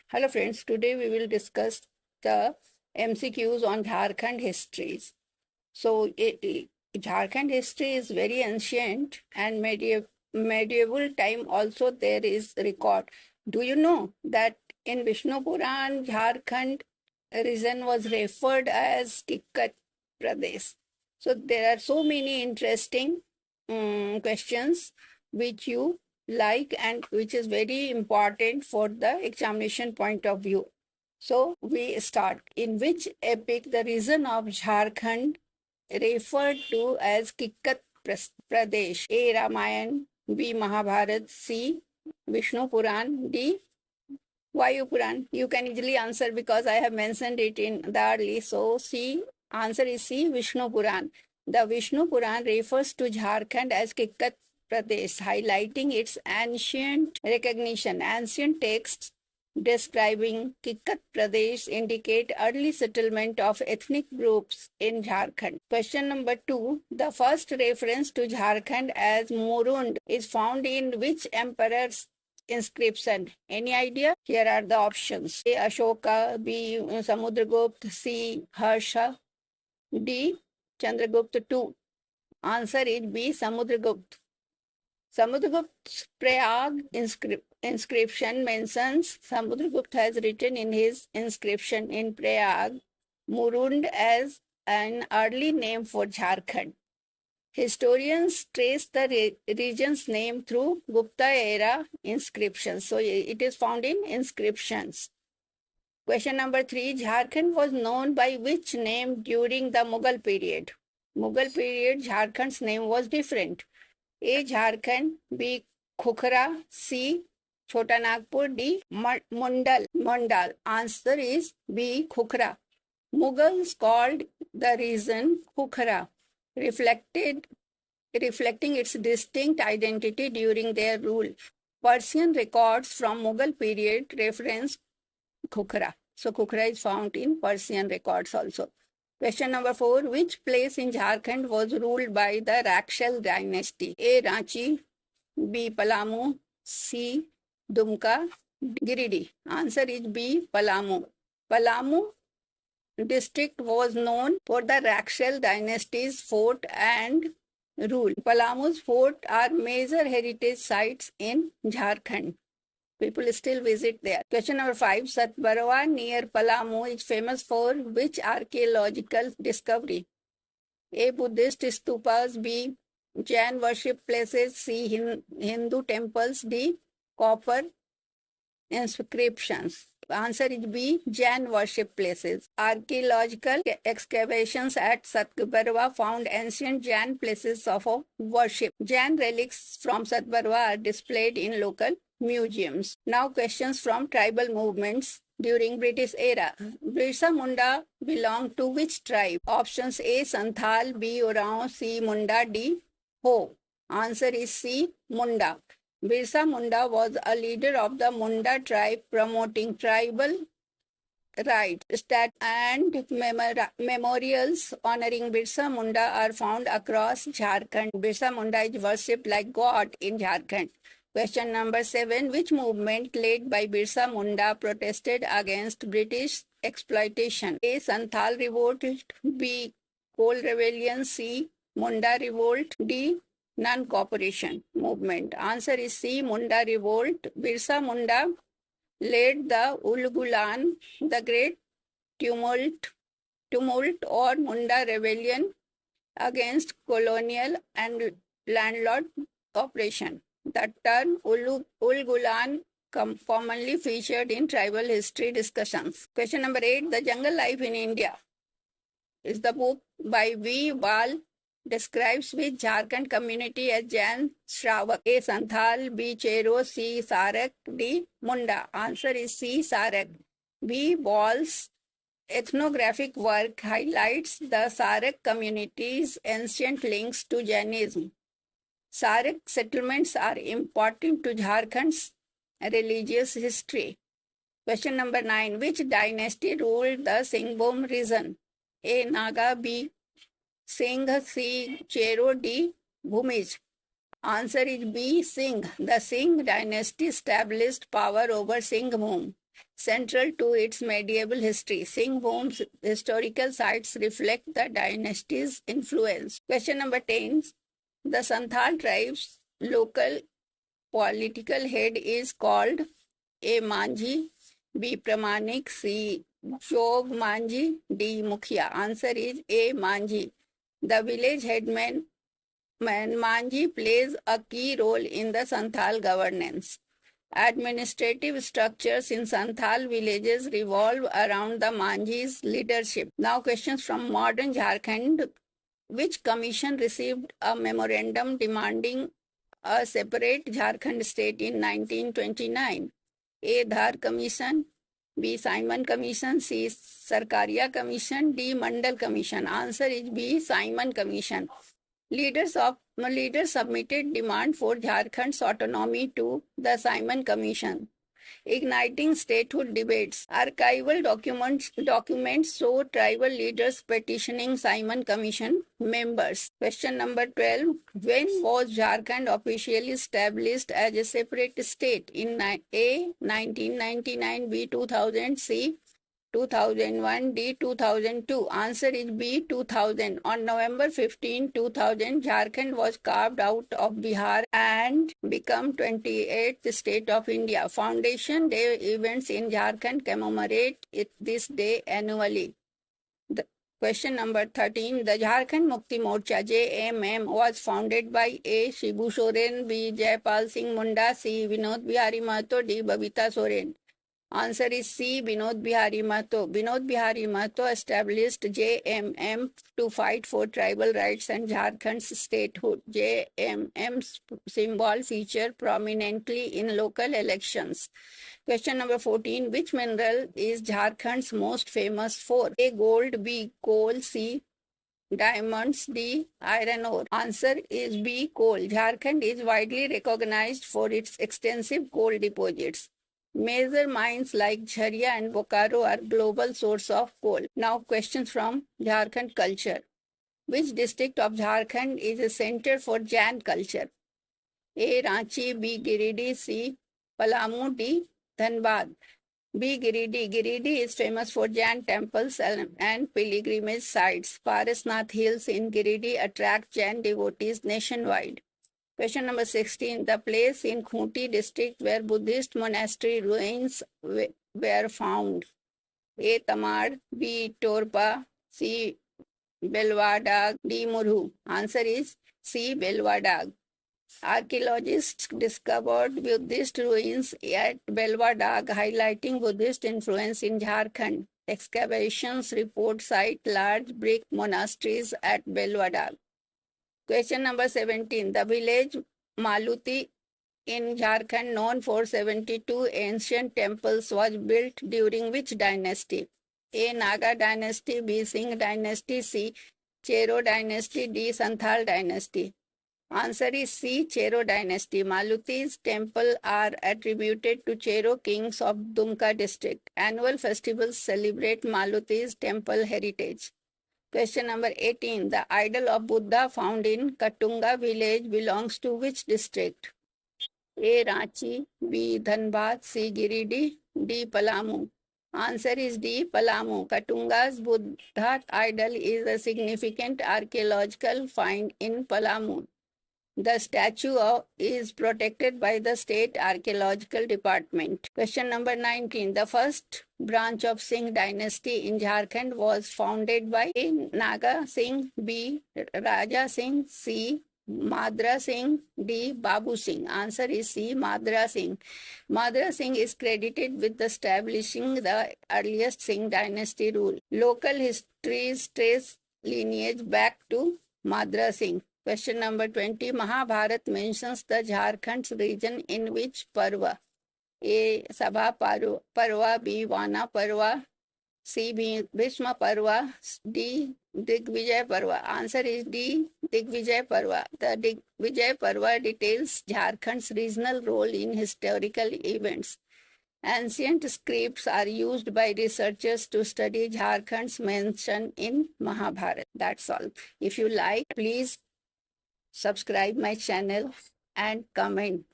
Hello friends, today we will discuss the MCQs on Jharkhand histories. Jharkhand history is very ancient and medieval time also there is record. Do you know that in Vishnu Puran, Jharkhand region was referred as Tikkat Pradesh? So there are so many interesting questions which you like and which is very important for the examination point of view. So we start. In which epic the region of Jharkhand referred to as Kikkat Pradesh? A. Ramayan, B. Mahabharat, C. Vishnu Puran, D. Vayu Puran. You can easily answer because I have mentioned it in the early. So C. Answer is C. Vishnu Puran. The Vishnu Puran refers to Jharkhand as Kikkat Pradesh, highlighting its ancient recognition. Ancient texts describing Kikkat Pradesh indicate early settlement of ethnic groups in Jharkhand. Question number 2. The first reference to Jharkhand as Murund is found in which emperor's inscription? Any idea? Here are the options. A. Ashoka, B. Samudragupta, C. Harsha, D. Chandragupta II. Answer is B. Samudragupta. Samudragupta's Prayag inscription mentions Samudragupta has written in his inscription in Prayag, Murund as an early name for Jharkhand. Historians trace the region's name through Gupta era inscriptions. So it is found in inscriptions. Question number 3. Jharkhand was known by which name during the Mughal period? Mughal period, Jharkhand's name was different. A. Jharkhand, B. Khukhara, C. Chota Nagpur, D. Mundal. Answer is B. Khukhara. Mughals called the region Khukhara, reflecting its distinct identity during their rule. Persian records from Mughal period reference Khukhara. So Khukhara is found in Persian records also. Question number 4. Which place in Jharkhand was ruled by the Rakshal dynasty? A. Ranchi, B. Palamu, C. Dumka, Giridih. Answer is B. Palamu. Palamu district was known for the Rakshal dynasty's fort and rule. Palamu's fort are major heritage sites in Jharkhand. People still visit there. Question number 5. Satbarwa near Palamu is famous for which archaeological discovery? A. Buddhist stupas, B. Jain worship places, C. Hindu temples, D. Copper inscriptions. Answer is B. Jain worship places. Archaeological excavations at Satbarwa found ancient Jain places of worship. Jain relics from Satbarwa are displayed in local museums. Now questions from tribal movements during British era. Birsa Munda belonged to which tribe? Options A. Santhal, B. Oraon, C. Munda, D. Ho. Answer is C. Munda. Birsa Munda was a leader of the Munda tribe promoting tribal rights. And memorials honoring Birsa Munda are found across Jharkhand. Birsa Munda is worshipped like God in Jharkhand. Question number 7. Which movement led by Birsa Munda protested against British exploitation? A. Santhal Revolt, B. Coal Rebellion, C. Munda Revolt, D. Non-cooperation movement. Answer is C. Munda Revolt. Birsa Munda led the Ulgulan, the Great Tumult or Munda Rebellion against colonial and landlord oppression. The term Ulgulan commonly featured in tribal history discussions. Question number 8. The Jungle Life in India is the book by V. Bal describes which Jharkhand community as Jain Shravak. A. Santhal, B. Chero, C. Sarak, D. Munda. Answer is C. Sarak. B. Bal's ethnographic work highlights the Sarak community's ancient links to Jainism. Sarak settlements are important to Jharkhand's religious history. Question number 9. Which dynasty ruled the Singhbhum region? A. Naga, B. Singh, C. Chero, D. Bhumij. Answer is B. Singh. The Singh dynasty established power over Singhbhum. central to its medieval history. Singhbhum's historical sites reflect the dynasty's influence. Question number 10. The Santhal tribe's local political head is called A. Manji, B. Pramanik, C. Jog Manji, D. Mukhia. Answer is A. Manji. The village headman Manji plays a key role in the Santhal governance. Administrative structures in Santhal villages revolve around the Manji's leadership. Now questions from modern Jharkhand. Which commission received a memorandum demanding a separate Jharkhand state in 1929? A. Dhar Commission, B. Simon Commission, C. Sarkaria Commission, D. Mandal Commission. Answer is B. Simon Commission. Leaders submitted demand for Jharkhand's autonomy to the Simon Commission, igniting statehood debates. Archival documents show tribal leaders petitioning Simon Commission members. Question number 12. When was Jharkhand officially established as a separate state? In A. 1999, B. 2000, C. 2001, D. 2002. Answer is B. 2000. On November 15, 2000, Jharkhand was carved out of Bihar and become 28th state of India. Foundation Day events in Jharkhand commemorate this day annually. Question number 13. The Jharkhand Mukti Morcha JMM was founded by A. Shibu Soren, B. Jaypal Singh Munda, C. Vinod Bihari Mahato, D. Babita Soren. Answer is C. Vinod Bihari Mahato. Vinod Bihari Mahato established JMM to fight for tribal rights and Jharkhand's statehood. JMM's symbol featured prominently in local elections. Question number 14. Which mineral is Jharkhand's most famous for? A. Gold, B. Coal, C. Diamonds, D. Iron ore. Answer is B. Coal. Jharkhand is widely recognized for its extensive coal deposits. Major mines like Jharia and Bokaro are global source of coal. Now questions from Jharkhand culture. Which district of Jharkhand is a center for Jain culture? A. Ranchi, B. Giridih, C. Palamu, D. Dhanbad. B. Giridih. Giridih is famous for Jain temples and pilgrimage sites. Parasnath Hills in Giridih attract Jain devotees nationwide. Question number 16. The place in Khunti district where Buddhist monastery ruins were found. A. Tamar, B. Torpa, C. Belwadag, D. Murhu. Answer is C. Belwadag. Archaeologists discovered Buddhist ruins at Belwadag, highlighting Buddhist influence in Jharkhand. Excavations report cite large brick monasteries at Belwadag. Question number 17. The village Maluti in Jharkhand, known for 72 ancient temples, was built during which dynasty? A. Naga dynasty, B. Singh dynasty, C. Chero dynasty, D. Santhal dynasty. Answer is C. Chero dynasty. Maluti's temple are attributed to Chero kings of Dumka district. Annual festivals celebrate Maluti's temple heritage. Question number 18. The idol of Buddha found in Katunga village belongs to which district? A. Ranchi, B. Dhanbad, C. Giridih, D. Palamu. Answer is D. Palamu. Katunga's Buddha idol is a significant archaeological find in Palamu. The statue is protected by the State Archaeological Department. Question number 19. The first branch of Singh dynasty in Jharkhand was founded by A. Naga Singh, B. Raja Singh, C. Madra Singh, D. Babu Singh. Answer is C. Madra Singh. Madra Singh is credited with establishing the earliest Singh dynasty rule. Local histories trace lineage back to Madra Singh. Question number 20. Mahabharat mentions the Jharkhand region in which Parva? A. Sabha Parva, B. Vana Parva, C. Bhishma Parva, D. Digvijay Parva. Answer is D. Digvijay Parva. The Digvijay Parva details Jharkhand's regional role in historical events. Ancient scripts are used by researchers to study Jharkhand's mention in Mahabharata. That's all. If you like, please subscribe my channel and comment.